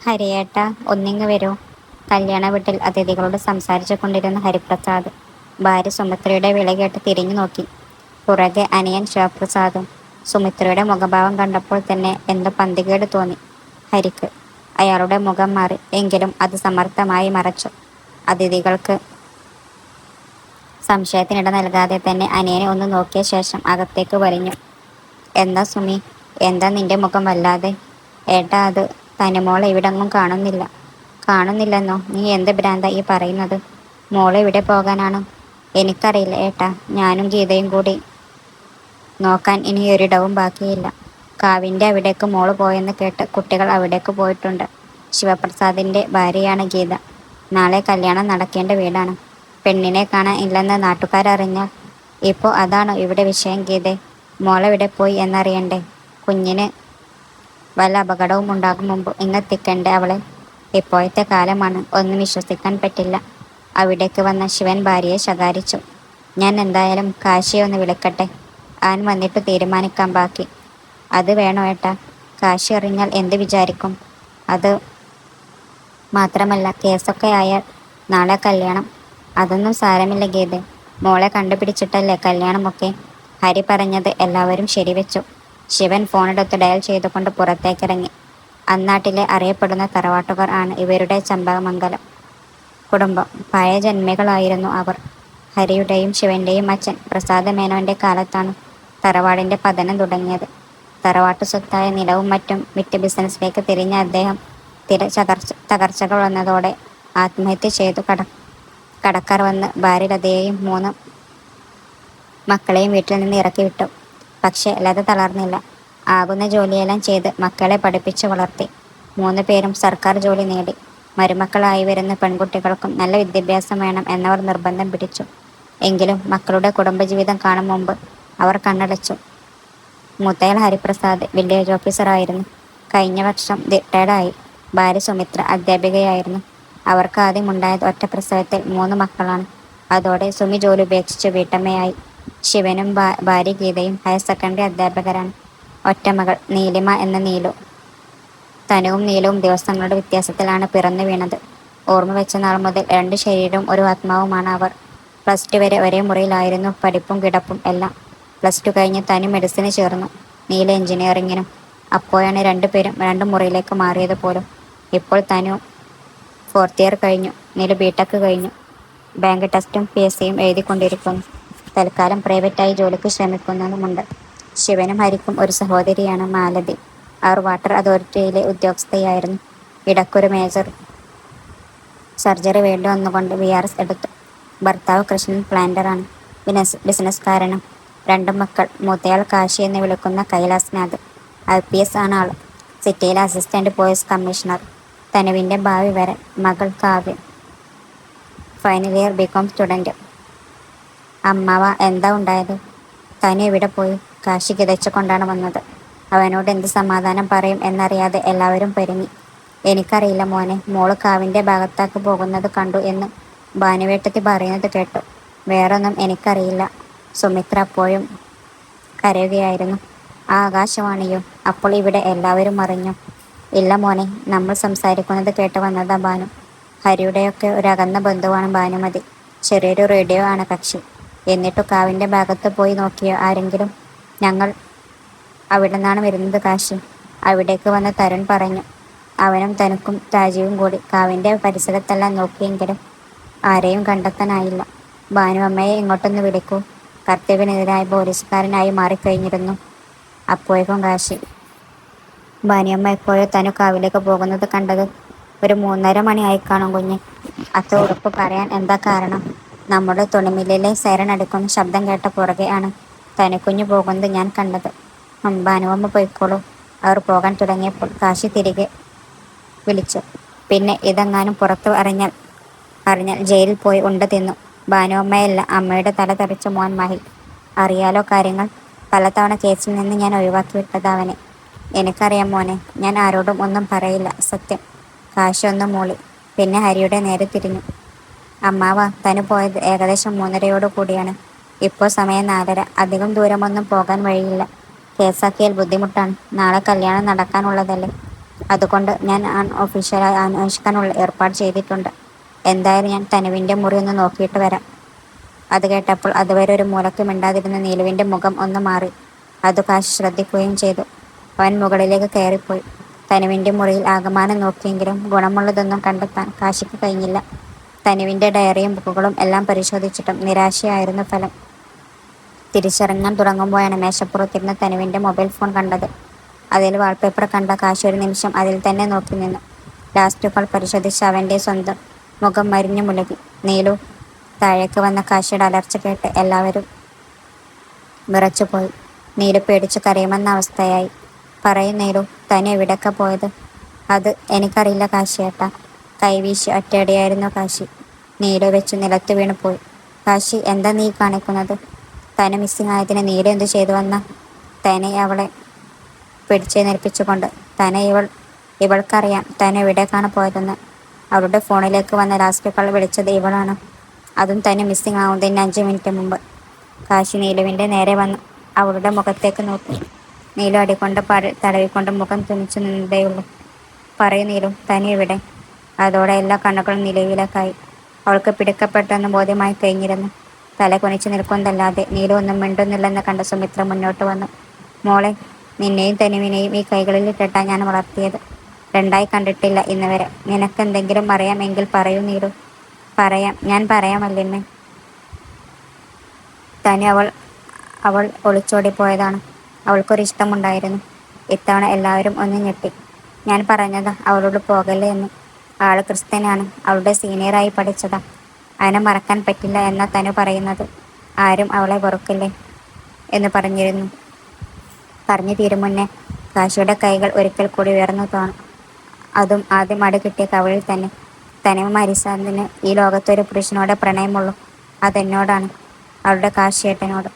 ഹരിയേട്ട, ഒന്നിങ്ങ് വരൂ. കല്യാണ വീട്ടിൽ അതിഥികളോട് സംസാരിച്ചു കൊണ്ടിരുന്ന ഹരിപ്രസാദ് ഭാര്യ സുമിത്രയുടെ വിളി കേട്ട് തിരിഞ്ഞു നോക്കി. പുറകെ അനിയൻ ശിവപ്രസാദും. സുമിത്രയുടെ മുഖഭാവം കണ്ടപ്പോൾ തന്നെ എന്തോ പന്തികേട് തോന്നി ഹരിക്ക്. അയാളുടെ മുഖം മാറി, എങ്കിലും അത് സമർത്ഥമായി മറച്ചു. അതിഥികൾക്ക് സംശയത്തിനിട നൽകാതെ തന്നെ അനിയനെ ഒന്ന് നോക്കിയ ശേഷം അകത്തേക്ക് വലിഞ്ഞു. എന്താ സുമി, എന്താ നിന്റെ മുഖം വല്ലാതെ? ഏട്ടാ, അത് തനിമോളെ ഇവിടെങ്ങും കാണുന്നില്ല. കാണുന്നില്ലെന്നോ? നീ എന്ത് ഭ്രാന്ത ഈ പറയുന്നത്? മോള് ഇവിടെ പോകാനാണ്? എനിക്കറിയില്ല ഏട്ടാ, ഞാനും ഗീതയും കൂടി നോക്കാൻ ഇനിയൊരിടവും ബാക്കിയില്ല. കാവിൻ്റെ അവിടേക്ക് മോള് പോയെന്ന് കേട്ട് കുട്ടികൾ അവിടേക്ക് പോയിട്ടുണ്ട്. ശിവപ്രസാദിൻ്റെ ഭാര്യയാണ് ഗീത. നാളെ കല്യാണം നടക്കേണ്ട വീടാണ്. പെണ്ണിനെ കാണാൻ ഇല്ലെന്ന് നാട്ടുകാരറിഞ്ഞാൽ? ഇപ്പോൾ അതാണോ ഇവിടെ വിഷയം ഗീതേ? മോളെവിടെ പോയി എന്നറിയണ്ടേ? കുഞ്ഞിന് വല്ല അപകടവും ഉണ്ടാകും മുമ്പ് ഇങ്ങെത്തിക്കണ്ടേ അവളെ? ഇപ്പോഴത്തെ കാലമാണ്, ഒന്നും വിശ്വസിക്കാൻ പറ്റില്ല. അവിടേക്ക് വന്ന ശിവൻ ഭാര്യയെ ശകാരിച്ചു. ഞാൻ എന്തായാലും കാശിയെ ഒന്ന് വിളിക്കട്ടെ. അവൻ വന്നിട്ട് തീരുമാനിക്കാം ബാക്കി. അത് വേണോ ഏട്ടാ? കാശി അറിഞ്ഞാൽ എന്ത് വിചാരിക്കും? അത് മാത്രമല്ല, കേസൊക്കെ ആയാൽ നാളെ കല്യാണം. അതൊന്നും സാരമില്ല ഗീതെ, മോളെ കണ്ടുപിടിച്ചിട്ടല്ലേ കല്യാണമൊക്കെ. ഹരി പറഞ്ഞത് എല്ലാവരും ശരിവെച്ചു. ശിവൻ ഫോണെടുത്ത് ഡയൽ ചെയ്തുകൊണ്ട് പുറത്തേക്കിറങ്ങി. അന്നാട്ടിലെ അറിയപ്പെടുന്ന തറവാട്ടുകാർ ആണ് ഇവരുടെ ചമ്പമംഗലം കുടുംബം. പഴയ ജന്മികളായിരുന്നു അവർ. ഹരിയുടെയും ശിവന്റെയും അച്ഛൻ പ്രസാദ മേനോന്റെ കാലത്താണ് തറവാടിന്റെ പതനം തുടങ്ങിയത്. തറവാട്ടു സ്വത്തായ നിലവും മറ്റും വിറ്റ് ബിസിനസ്സിലേക്ക് തിരിഞ്ഞ അദ്ദേഹം തകർച്ചകൾ വന്നതോടെ ആത്മഹത്യ ചെയ്തു. കടക്കാർ വന്ന് ഭാര്യ ലതയെയും 3 മക്കളെയും വീട്ടിൽ നിന്ന് ഇറക്കി വിട്ടു. പക്ഷേ ലത തളർന്നില്ല. ആകുന്ന ജോലിയെല്ലാം ചെയ്ത് മക്കളെ പഠിപ്പിച്ചു വളർത്തി. 3 പേരും സർക്കാർ ജോലി നേടി. മരുമക്കളായി വരുന്ന പെൺകുട്ടികൾക്കും നല്ല വിദ്യാഭ്യാസം വേണം എന്നവർ നിർബന്ധം പിടിച്ചു. എങ്കിലും മക്കളുടെ കുടുംബജീവിതം കാണും മുമ്പ് അവർ കണ്ണടച്ചു. മൂത്തയാൾ ഹരിപ്രസാദ് വില്ലേജ് ഓഫീസറായിരുന്നു. കഴിഞ്ഞ വർഷം റിട്ടയർഡായി. ഭാര്യ സുമിത്ര അധ്യാപികയായിരുന്നു. അവർക്ക് ആദ്യം ഉണ്ടായത് ഒറ്റ പ്രസവത്തിൽ 3 മക്കളാണ്. അതോടെ സുമി ജോലി ഉപേക്ഷിച്ച് വീട്ടമ്മയായി. ശിവനും ഭാര്യ ഗീതയും ഹയർ സെക്കൻഡറി അധ്യാപകരാണ്. ഒറ്റമകൾ നീലിമ എന്ന നീലു. തനുവും നീലവും ദിവസങ്ങളുടെ വ്യത്യാസത്തിലാണ് പിറന്നു വീണത്. ഓർമ്മ വെച്ച നാൾ മുതൽ 2 ശരീരവും ഒരു ആത്മാവുമാണ് അവർ. +2 വരെ ഒരേ മുറിയിലായിരുന്നു പഠിപ്പും കിടപ്പും എല്ലാം. +2 കഴിഞ്ഞ് തനു മെഡിസിന് ചേർന്നു, നീല എഞ്ചിനീയറിങ്ങിനും. അപ്പോഴാണ് 2 പേരും 2 മുറിയിലേക്ക് മാറിയത് പോലും. ഇപ്പോൾ തനു 4th ഇയർ കഴിഞ്ഞു, നീലു ബിടെക് കഴിഞ്ഞു. ബാങ്ക് ടെസ്റ്റും PSCയും എഴുതിക്കൊണ്ടിരിക്കുന്നു. തൽക്കാലം പ്രൈവറ്റായി ജോലിക്ക് ശ്രമിക്കുന്നുമുണ്ട്. ശിവനും ഹരിക്കും ഒരു സഹോദരിയാണ്, മാലതി. അവർ വാട്ടർ അതോറിറ്റിയിലെ ഉദ്യോഗസ്ഥയായിരുന്നു. ഇടയ്ക്കൊരു മേജർ സർജറി വേണ്ടി വന്നുകൊണ്ട് VRS എടുത്തു. ഭർത്താവ് കൃഷ്ണൻ പ്ലാന്ററാണ്, ബിസിനസ്സുകാരനും. 2 മക്കൾ. മൂത്തയാൾ കാശി എന്ന് വിളിക്കുന്ന കൈലാസ്നാഥ്. IPS ആണ് ആൾ. സിറ്റിയിലെ അസിസ്റ്റന്റ് പോലീസ് കമ്മീഷണർ. തനുവിൻ്റെ ഭാവി വരെ. മകൾ Kavya, final year BCom student. അമ്മാവ, എന്താ ഉണ്ടായത്? തനു എവിടെ പോയി? കാശി കിതച്ചുകൊണ്ടാണ് വന്നത്. അവനോട് എന്ത് സമാധാനം പറയും എന്നറിയാതെ എല്ലാവരും പെരുങ്ങി. എനിക്കറിയില്ല മോനെ, മോള് കാവിൻ്റെ ഭാഗത്തേക്ക് പോകുന്നത് കണ്ടു എന്ന് ഭാനുവേട്ടത്തി പറയുന്നത് കേട്ടു. വേറൊന്നും എനിക്കറിയില്ല. സുമിത്ര അപ്പോഴും കരയുകയായിരുന്നു. ആ ആകാശവാണിയോ? അപ്പോൾ ഇവിടെ എല്ലാവരും അറിഞ്ഞു? ഇല്ല മോനെ, നമ്മൾ സംസാരിക്കുന്നത് കേട്ട് വന്നതാ ഭാനു. ഹരിയുടെയൊക്കെ ഒരു അകന്ന ബന്ധുവാണ് ഭാനുമതി. ചെറിയൊരു റേഡിയോ ആണ് കക്ഷി. എന്നിട്ടു കാവിൻ്റെ ഭാഗത്ത് പോയി നോക്കിയോ ആരെങ്കിലും? ഞങ്ങൾ അവിടെ നിന്നാണ് വരുന്നത് കാശി. അവിടേക്ക് വന്ന് തരുൺ പറഞ്ഞു. അവനും തനുക്കും രാജീവും കൂടി കാവിൻ്റെ പരിസരത്തെല്ലാം നോക്കിയെങ്കിലും ആരെയും കണ്ടെത്താനായില്ല. ഭാനു അമ്മയെ ഇങ്ങോട്ടൊന്ന് വിളിക്കൂ. കർത്തവ്യനിരതനായ പോലീസുകാരനായി മാറിക്കഴിഞ്ഞിരുന്നു അപ്പോഴേക്കും കാശി. ഭാനുയമ്മ എപ്പോഴോ തനു കാവിലേക്ക് പോകുന്നത് കണ്ടത്? ഒരു 3:30 മണിയായി കാണും കുഞ്ഞ്. അത്ര ഉറപ്പ് പറയാൻ എന്താ കാരണം? നമ്മുടെ തുണിമില്ലിലെ സൈറൺ അടിക്കുന്ന ശബ്ദം കേട്ട പുറകെ ആണ് തനുക്കുഞ്ഞ് പോകുന്നത് ഞാൻ കണ്ടത്. ഭാനുവമ്മ പോയിക്കോളൂ. അവർ പോകാൻ തുടങ്ങിയപ്പോൾ കാശി തിരികെ വിളിച്ചു. പിന്നെ ഇതെങ്ങാനും പുറത്തു അറിഞ്ഞാൽ ജയിലിൽ പോയി ഉണ്ട തിന്നു. ഭാനുവമ്മയല്ല, അമ്മയുടെ തല തെറിച്ച മോൻ മഹിൽ. അറിയാലോ കാര്യങ്ങൾ. പലതവണ കേസിൽ നിന്ന് ഞാൻ ഒഴിവാക്കി വിട്ടത് അവനെ. എനിക്കറിയാം മോനെ, ഞാൻ ആരോടും ഒന്നും പറയില്ല, സത്യം. കാശി ഒന്ന് മൂളി. പിന്നെ ഹരിയുടെ നേരെ തിരിഞ്ഞു. അമ്മാവ, തനു പോയത് ഏകദേശം 3:30 കൂടിയാണ്. ഇപ്പോൾ സമയം 4:30. അധികം ദൂരമൊന്നും പോകാൻ വഴിയില്ല. കേസാക്കിയാൽ ബുദ്ധിമുട്ടാണ്. നാളെ കല്യാണം നടക്കാനുള്ളതല്ലേ. അതുകൊണ്ട് ഞാൻ ഒഫീഷ്യലായി അന്വേഷിക്കാനുള്ള ഏർപ്പാട് ചെയ്തിട്ടുണ്ട്. എന്തായാലും ഞാൻ തനുവിൻ്റെ മുറി ഒന്ന് നോക്കിയിട്ട് വരാം. അത് കേട്ടപ്പോൾ അതുവരെ ഒരു മൂലക്ക് മിണ്ടാതിരുന്ന നീലുവിൻ്റെ മുഖം ഒന്ന് മാറി. അത് കാശി ശ്രദ്ധിക്കുകയും ചെയ്തു. അവൻ മുകളിലേക്ക് കയറിപ്പോയി. തനുവിൻ്റെ മുറിയിൽ ആകമാനം നോക്കിയെങ്കിലും ഗുണമുള്ളതൊന്നും കണ്ടെത്താൻ കാശിക്ക് കഴിഞ്ഞില്ല. തനുവിൻ്റെ ഡയറിയും ബുക്കുകളും എല്ലാം പരിശോധിച്ചിട്ടും നിരാശയായിരുന്നു ഫലം. തിരിച്ചിറങ്ങാൻ തുടങ്ങുമ്പോഴാണ് മേശപ്പുറത്തിരുന്ന് തനുവിൻ്റെ മൊബൈൽ ഫോൺ കണ്ടത്. അതിൽ വാൾപേപ്പർ കണ്ട കാശി ഒരു നിമിഷം അതിൽ തന്നെ നോക്കി നിന്നു. ലാസ്റ്റ് കോൾ പരിശോധിച്ച് അവൻ്റെ സ്വന്തം മുഖം മരിഞ്ഞു മുലകി. നീലു. താഴേക്ക് വന്ന കാശിയുടെ അലർച്ച കേട്ട് എല്ലാവരും വിറച്ചുപോയി. നീലു പേടിച്ച് കരയുമെന്ന അവസ്ഥയായി. പറയൂ നീലു, തനി എവിടെയൊക്കെ പോയത്? അത് എനിക്കറിയില്ല കാശിയേട്ടാ. കൈവീശി ഒറ്റയടിയായിരുന്നു കാശി. നീലു വെച്ച് നിലത്ത് വീണ് പോയി. കാശി, എന്താ നീ കാണിക്കുന്നത്? തന മിസ്സിംഗ് ആയതിന് നീലു എന്തു ചെയ്തു വന്ന? തന്നെ അവളെ പിടിച്ചെഴുന്നേൽപ്പിച്ചുകൊണ്ട്. ഇവൾക്കറിയാം തന എവിടേക്കാണ് പോയതെന്ന്. അവളുടെ ഫോണിലേക്ക് വന്ന ലാസ്റ്റ് കോൾ വിളിച്ചത് ഇവളാണ്. അതും തന്നെ മിസ്സിംഗ് ആവുന്നതിന് 5 മിനിറ്റ് മുമ്പ്. കാശി നീലുവിൻ്റെ നേരെ വന്നു അവളുടെ മുഖത്തേക്ക് നോക്കി. നീലു അടികൊണ്ട് തടവിക്കൊണ്ട് മുഖം തുണിച്ചു നിന്നതേയുള്ളൂ. പറയൂ നീലു, തനി എവിടെ? അതോടെ എല്ലാ കണ്ണുകളും നിലവിലേക്കായി. അവൾക്ക് പിടിക്കപ്പെട്ടെന്ന് ബോധ്യമായി കഴിഞ്ഞിരുന്നു. തല കുനിച്ചു നിൽക്കുന്നതല്ലാതെ നീലു ഒന്നും മിണ്ടുന്നില്ലെന്ന് കണ്ട സുമിത്ര മുന്നോട്ട് വന്നു. മോളെ, നിന്നെയും തനുവിനെയും ഈ കൈകളിൽ ഇട്ടിട്ടാ ഞാൻ വളർത്തിയത്. രണ്ടായി കണ്ടിട്ടില്ല ഇന്ന് വരെ. നിനക്കെന്തെങ്കിലും അറിയാമെങ്കിൽ പറയൂ നീലു. പറയാം, ഞാൻ പറയാമല്ലേ. തനു അവൾ ഒളിച്ചോടിപ്പോയതാണ്. അവൾക്കൊരിഷ്ടമുണ്ടായിരുന്നു. ഇത്തവണ എല്ലാവരും ഒന്ന് ഞെട്ടി. ഞാൻ പറഞ്ഞതാ അവളോട് പോകല്ലേ എന്ന്. ആള് ക്രിസ്ത്യനാണ്. അവളുടെ സീനിയറായി പഠിച്ചതാ. അവനെ മറക്കാൻ പറ്റില്ല എന്നാ തനു പറയുന്നത്. ആരും അവളെ വെറുക്കില്ലേ എന്ന് പറഞ്ഞു തീരും മുന്നേ കാശിയുടെ കൈകൾ ഒരിക്കൽ കൂടി ഉയർന്നു തോന്നും. അതും ആദ്യം അടി കിട്ടിയ കവളിൽ തന്നെ. തനിമ മരിസാദിന് ഈ ലോകത്തൊരു പുരുഷനോടെ പ്രണയമുള്ളൂ. അതെന്നോടാണ്, അവളുടെ കാശിയേട്ടനോട്.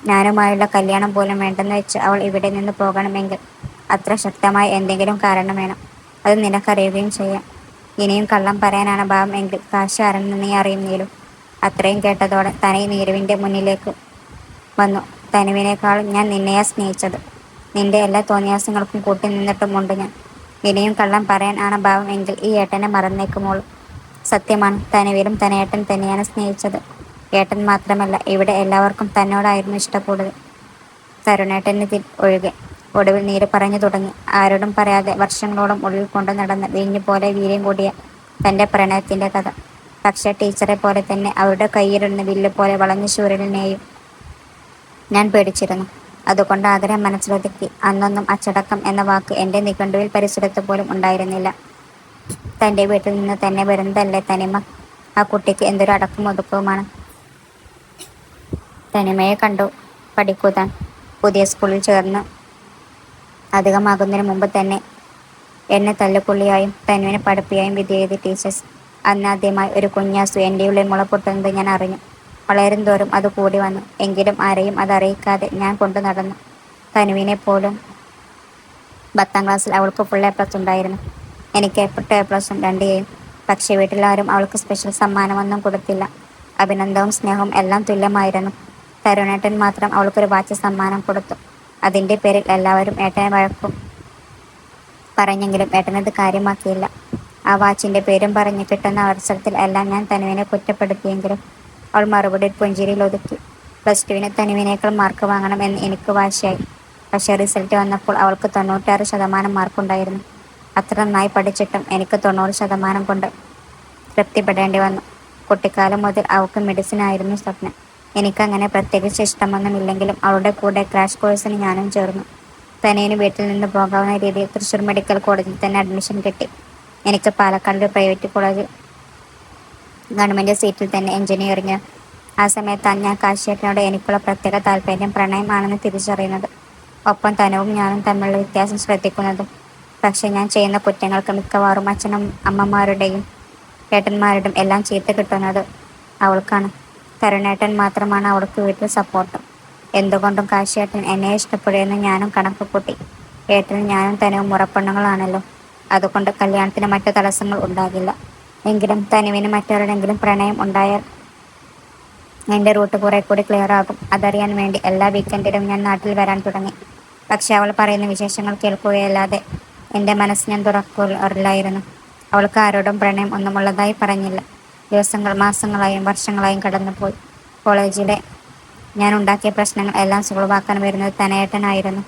ഞാനുമായുള്ള കല്യാണം പോലും വേണ്ടെന്ന് വെച്ച് അവൾ ഇവിടെ നിന്ന് പോകണമെങ്കിൽ അത്ര ശക്തമായ എന്തെങ്കിലും കാരണം വേണം. അത് നിനക്കറിയുകയും ചെയ്യാം. ഇനിയും കള്ളം പറയാനാണ് ഭാവം എങ്കിൽ കാശി ആരെന്ന് നീ അറിയുന്നേലും. അത്രയും കേട്ടതോടെ തനി നീരുവിൻ്റെ മുന്നിലേക്ക് വന്നു. തനുവിനേക്കാളും ഞാൻ നിന്നെയാ സ്നേഹിച്ചത്. നിന്റെ എല്ലാ തോന്നിയാസങ്ങൾക്കും കൂട്ടി നിന്നിട്ടുമുണ്ട് ഞാൻ. ഇനിയും കള്ളം പറയാൻ ആണ് ഭാവം എങ്കിൽ ഈ ഏട്ടനെ മറന്നേക്കുമോളൂ. സത്യമാണ്, തനുവിലും തനേട്ടൻ തന്നെയാണ് സ്നേഹിച്ചത്. ഏട്ടൻ മാത്രമല്ല, ഇവിടെ എല്ലാവർക്കും തന്നോടായിരുന്നു ഇഷ്ടക്കൂടുതൽ. തരുണേട്ടന് ഒഴികെ. ഒടുവിൽ നീര് പറഞ്ഞു തുടങ്ങി. ആരോടും പറയാതെ വർഷങ്ങളോളം ഉള്ളിൽ കൊണ്ടു നടന്ന വീഞ്ഞു പോലെ വീര്യം കൂടിയ തൻ്റെ പ്രണയത്തിൻ്റെ കഥ. പക്ഷേ ടീച്ചറെ പോലെ തന്നെ അവരുടെ കയ്യിലിരുന്ന് വില്ല് പോലെ വളഞ്ഞ ശൂരനെയും ഞാൻ പേടിച്ചിരുന്നു. അതുകൊണ്ട് ആഗ്രഹം മനസ്സിലൊതുക്കി. അന്നൊന്നും അച്ചടക്കം എന്ന വാക്ക് എൻ്റെ നിഘണ്ടുവിൽ പരിസരത്ത് പോലും ഉണ്ടായിരുന്നില്ല. തൻ്റെ വീട്ടിൽ നിന്ന് തന്നെ വരുന്നതല്ലേ തനിമ. ആ കുട്ടിക്ക് എന്തൊരു അടക്കവും ഒതുക്കവുമാണ്. തനിമയെ കണ്ടു പഠിക്കൂ താൻ. പുതിയ സ്കൂളിൽ ചേർന്ന് അധികമാകുന്നതിന് മുമ്പ് തന്നെ എന്നെ തല്ലുകൊള്ളിയായും തനുവിനെ പഠിപ്പിയായും വിധി എഴുതി ടീച്ചേഴ്സ്. അന്നാദ്യമായി ഒരു കുഞ്ഞാസു എൻ്റെ ഉള്ളിൽ മുളപ്പൊട്ടുന്നത് ഞാൻ അറിഞ്ഞു. വളരും തോറും അത് കൂടി വന്നു. എങ്കിലും ആരെയും അതറിയിക്കാതെ ഞാൻ കൊണ്ടു നടന്നു. തനുവിനെ പോലും 10ാം ക്ലാസ്സിൽ അവൾക്ക് ഫുൾ A+ ഉണ്ടായിരുന്നു. എനിക്ക് 8 A+ഉം 2 Aയും. പക്ഷേ വീട്ടിലാരും അവൾക്ക് സ്പെഷ്യൽ സമ്മാനമൊന്നും കൊടുത്തില്ല. അഭിനന്ദനവും സ്നേഹവും എല്ലാം തുല്യമായിരുന്നു. തരുണേട്ടൻ മാത്രം അവൾക്കൊരു വാച്ച് സമ്മാനം കൊടുത്തു. അതിൻ്റെ പേരിൽ എല്ലാവരും ഏട്ടനെ വഴക്കും പറഞ്ഞെങ്കിലും ഏട്ടനത് കാര്യമാക്കിയില്ല. ആ വാച്ചിൻ്റെ പേരും പറഞ്ഞ് കിട്ടുന്ന അവസരത്തിൽ എല്ലാം ഞാൻ തനുവിനെ കുറ്റപ്പെടുത്തിയെങ്കിലും അവൾ മറുപടി ഒരു പുഞ്ചിരിയിൽ ഒതുക്കി. +2-ന് തനുവിനേക്കാൾ മാർക്ക് വാങ്ങണം എന്ന് എനിക്ക് വാശിയായി. പക്ഷേ റിസൾട്ട് വന്നപ്പോൾ അവൾക്ക് 96% മാർക്കുണ്ടായിരുന്നു. അത്ര നന്നായി പഠിച്ചിട്ടും എനിക്ക് 90% കൊണ്ട് തൃപ്തിപ്പെടേണ്ടി വന്നു. കുട്ടിക്കാലം മുതൽ അവൾക്ക് മെഡിസിൻ ആയിരുന്നു സ്വപ്നം. എനിക്കങ്ങനെ പ്രത്യേകിച്ച് ഇഷ്ടമൊന്നുമില്ലെങ്കിലും അവളുടെ കൂടെ ക്രാഷ് കോഴ്സിന് ഞാനും ചേർന്നു. തനിയന് വീട്ടിൽ നിന്ന് പോകാവുന്ന രീതിയിൽ തൃശ്ശൂർ മെഡിക്കൽ കോളേജിൽ തന്നെ അഡ്മിഷൻ കിട്ടി. എനിക്ക് പാലക്കാട് പ്രൈവറ്റ് കോളേജ് ഗവൺമെൻറ് സീറ്റിൽ തന്നെ എഞ്ചിനീയറിംഗ്. ആ സമയത്താണ് ഞാൻ കാശിയേട്ടനോട് എനിക്കുള്ള പ്രത്യേക താല്പര്യം പ്രണയം ആണെന്ന് തിരിച്ചറിയുന്നത്. ഒപ്പം തനുവും ഞാനും തമ്മിലുള്ള വ്യത്യാസം ശ്രദ്ധിക്കുന്നതും. പക്ഷേ ഞാൻ ചെയ്യുന്ന കുറ്റങ്ങൾക്ക് മിക്കവാറും അച്ഛനും അമ്മമാരുടെയും ഏട്ടന്മാരുടെയും എല്ലാം ചീത്ത കിട്ടുന്നത് അവൾക്കാണ്. തരുണേട്ടൻ മാത്രമാണ് അവൾക്ക് വീട്ടിൽ സപ്പോർട്ട്. എന്തുകൊണ്ടും കാശിയേട്ടൻ എന്നെ ഇഷ്ടപ്പെടുമെന്ന് ഞാനും കണക്ക് കൂട്ടി. ഏട്ടനും ഞാനും തനുവും മുറപ്പെണ്ണുങ്ങളാണല്ലോ. അതുകൊണ്ട് കല്യാണത്തിന് മറ്റു തടസ്സങ്ങൾ ഉണ്ടാകില്ല. എങ്കിലും തനുവിന് മറ്റൊരാളെങ്കിലും പ്രണയം ഉണ്ടായാൽ എൻ്റെ റൂട്ട് കുറെ കൂടി ക്ലിയർ ആകും. അതറിയാൻ വേണ്ടി എല്ലാ വീക്കെൻഡിലും ഞാൻ നാട്ടിൽ വരാൻ തുടങ്ങി. പക്ഷെ അവൾ പറയുന്ന വിശേഷങ്ങൾ കേൾക്കുകയല്ലാതെ എൻ്റെ മനസ്സ് ഞാൻ തുറക്കാറില്ലായിരുന്നു. അവൾക്ക് ആരോടും പ്രണയം ഒന്നുമുള്ളതായി പറഞ്ഞില്ല. ദിവസങ്ങൾ മാസങ്ങളായും വർഷങ്ങളായും കടന്നുപോയി. കോളേജിലെ ഞാൻ ഉണ്ടാക്കിയ പ്രശ്നങ്ങൾ എല്ലാം സോൾവ് ആക്കാൻ വരുന്നത് തനേട്ടനായിരുന്നു.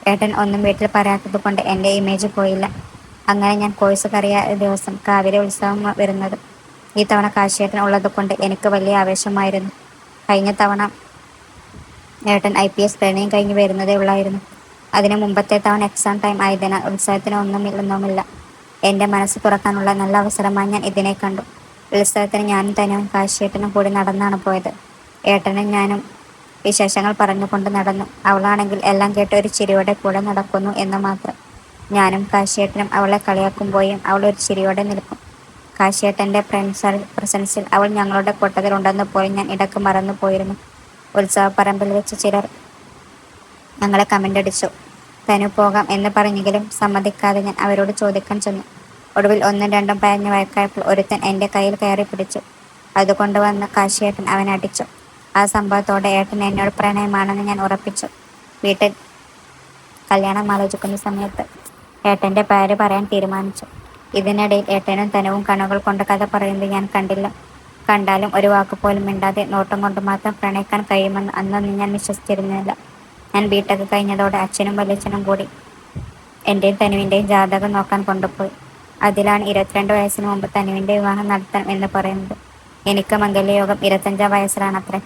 ഏട്ടൻ ഒന്നും വീട്ടിൽ പറയാത്തത് കൊണ്ട് എൻ്റെ ഇമേജ് പോയില്ല. അങ്ങനെ ഞാൻ കോഴ്സ് കയറിയ ദിവസം കാവിലെ ഉത്സവം വരുന്നത്. ഈ തവണ കാശിയേട്ടൻ ഉള്ളത് കൊണ്ട് എനിക്ക് വലിയ ആവേശമായിരുന്നു. കഴിഞ്ഞ തവണ ഏട്ടൻ IPS ട്രെയിനിങ് കഴിഞ്ഞ് വരുന്നതേ ഉള്ളായിരുന്നു. അതിന് മുമ്പത്തെ തവണ എക്സാം ടൈം ആയതിനാൽ ഉത്സവത്തിന് ഒന്നുമില്ല. എൻ്റെ മനസ്സ് തുറക്കാനുള്ള നല്ല അവസരമായി ഞാൻ ഇതിനെ കണ്ടു. ഉത്സവത്തിന് ഞാനും തനിയും കാശിയേട്ടനും കൂടി നടന്നാണ് പോയത്. ഏട്ടനും ഞാനും വിശേഷങ്ങൾ പറഞ്ഞുകൊണ്ട് നടന്നു. അവളാണെങ്കിൽ എല്ലാം കേട്ട് ഒരു ചിരിയോടെ കൂടെ നടക്കുന്നു എന്ന് മാത്രം. ഞാനും കാശിയേട്ടനും അവളെ കളിയാക്കുമ്പോഴും അവൾ ഒരു ചിരിയോടെ നിൽക്കും. കാശിയേട്ടൻ്റെ പ്രസൻസിൽ അവൾ ഞങ്ങളുടെ കൂട്ടത്തിലുണ്ടെന്ന് പോലും ഞാൻ ഇടയ്ക്ക് മറന്നു പോയിരുന്നു. ഉത്സവപ്പറമ്പിൽ വെച്ച് ചിലർ ഞങ്ങളെ കമൻ്റ് അടിച്ചു. തനു പോകാം എന്ന് പറഞ്ഞെങ്കിലും സമ്മതിക്കാതെ ഞാൻ അവരോട് ചോദിക്കാൻ ചെന്നു. ഒടുവിൽ ഒന്നും രണ്ടും പറഞ്ഞ് വഴക്കായപ്പോൾ ഒരുത്തൻ എൻ്റെ കയ്യിൽ കയറി പിടിച്ചു. അതുകൊണ്ടുവന്ന് കാശിയേട്ടൻ അവനെ അടിച്ചു. ആ സംഭവത്തോടെ ഏട്ടൻ എന്നോട് പ്രണയമാണെന്ന് ഞാൻ ഉറപ്പിച്ചു. വീട്ടിൽ കല്യാണം ആലോചിക്കുന്ന സമയത്ത് ഏട്ടൻ്റെ പേര് പറയാൻ തീരുമാനിച്ചു. ഇതിനിടയിൽ ഏട്ടനും തനുവും കണ്ണുകൾ കൊണ്ട് കഥ പറയുന്നത് ഞാൻ കണ്ടില്ല. കണ്ടാലും ഒരു വാക്കുപോലും മിണ്ടാതെ നോട്ടം കൊണ്ട് മാത്രം പ്രണയിക്കാൻ കഴിയുമെന്ന് അന്നൊന്നും ഞാൻ വിശ്വസിച്ചിരുന്നില്ല. ഞാൻ ബിടെക് കഴിഞ്ഞതോടെ അച്ഛനും വലിയച്ഛനും കൂടി എൻ്റെയും തനുവിൻ്റെയും ജാതകം നോക്കാൻ കൊണ്ടുപോയി. അതിലാണ് 22 വയസ്സിന് മുമ്പ് തനുവിൻ്റെ വിവാഹം നടത്തണം എന്ന് പറയുന്നത്. എനിക്ക് മംഗല്യയോഗം 25 വയസ്സിലാണത്രേ.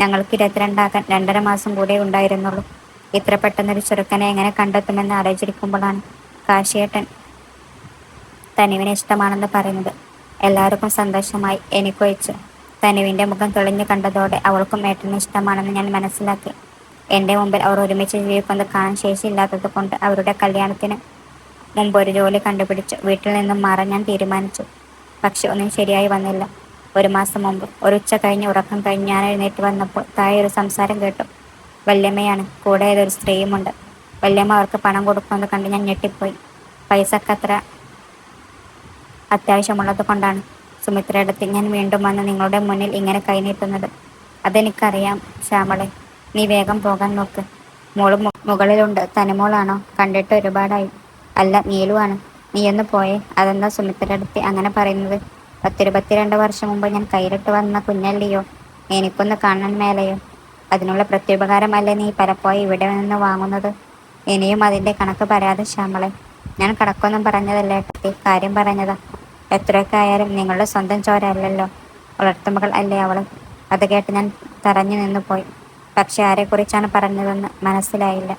ഞങ്ങൾക്ക് 22 ആകാൻ 2.5 മാസം കൂടെ ഉണ്ടായിരുന്നുള്ളൂ. ഇത്ര പെട്ടെന്നൊരു ചെറുക്കനെ എങ്ങനെ കണ്ടെത്തുമെന്ന് ആലോചിക്കുമ്പോഴാണ് കാശിയേട്ടൻ തനുവിനെ ഇഷ്ടമാണെന്ന് പറയുന്നത്. എല്ലാവർക്കും സന്തോഷമായി, എനിക്കൊഴിച്ച്. തനുവിൻ്റെ മുഖം തെളിഞ്ഞു കണ്ടതോടെ അവൾക്കും ഏട്ടനെ ഇഷ്ടമാണെന്ന് ഞാൻ മനസ്സിലാക്കി. എൻ്റെ മുമ്പിൽ അവർ ഒരുമിച്ച് ജീവിക്കുന്നത് കാണാൻ ശേഷിയില്ലാത്തത് കൊണ്ട് അവരുടെ കല്യാണത്തിന് മുമ്പ് ഒരു ജോലി കണ്ടുപിടിച്ചു വീട്ടിൽ നിന്നും മാറാൻ ഞാൻ തീരുമാനിച്ചു. പക്ഷെ ഒന്നും ശരിയായി വന്നില്ല. 1 മാസം മുമ്പ് ഒരു ഉച്ച കഴിഞ്ഞ് ഉറക്കം കഴിഞ്ഞ് ഞാൻ എഴുന്നേറ്റ് വന്നപ്പോൾ താഴെ ഒരു സംസാരം കേട്ടു. വല്യമ്മയാണ്, കൂടെ ഏതൊരു സ്ത്രീയുമുണ്ട്. വല്യമ്മ അവർക്ക് പണം കൊടുക്കുന്നത് കണ്ട് ഞാൻ ഞെട്ടിപ്പോയി. പൈസക്കത്ര അത്യാവശ്യമുള്ളത് കൊണ്ടാണ് സുമിത്രയെടുത്ത് ഞാൻ വീണ്ടും വന്ന് നിങ്ങളുടെ മുന്നിൽ ഇങ്ങനെ കൈനീട്ടുന്നത്. അതെനിക്കറിയാം ശ്യാമളെ, നീ വേഗം പോകാൻ നോക്ക്. മോള് മുകളിലുണ്ട്. തനുമോളാണോ? കണ്ടിട്ട് ഒരുപാടായി. അല്ല, നീലുവാണ്. നീയൊന്ന് പോയേ. അതെന്താ സുമിത്രയെടുത്ത് അങ്ങനെ പറയുന്നത്? 10-22 വർഷം മുമ്പ് ഞാൻ കയ്യിലിട്ട് വന്ന കുഞ്ഞല്ലിയോ? എനിക്കൊന്ന് കാണാൻ മേലയോ? അതിനുള്ള പ്രത്യുപകാരമല്ലേ നീ പലപ്പോഴും ഇവിടെ നിന്ന് വാങ്ങുന്നത്? ഇനിയും അതിൻ്റെ കണക്ക് പറയാതെ ശ്യാമളെ. ഞാൻ കണക്കൊന്നും പറഞ്ഞതല്ല ഏട്ടത്തി, കാര്യം പറഞ്ഞതാ. എത്രയൊക്കെ ആയാലും നിങ്ങളുടെ സ്വന്തം ചോര അല്ലല്ലോ, വളർത്തുമകൾ അല്ലേ അവൾ. അത് കേട്ട് ഞാൻ തറഞ്ഞു നിന്നു പോയി. പക്ഷെ ആരെക്കുറിച്ചാണ് പറഞ്ഞതെന്ന് മനസ്സിലായില്ല.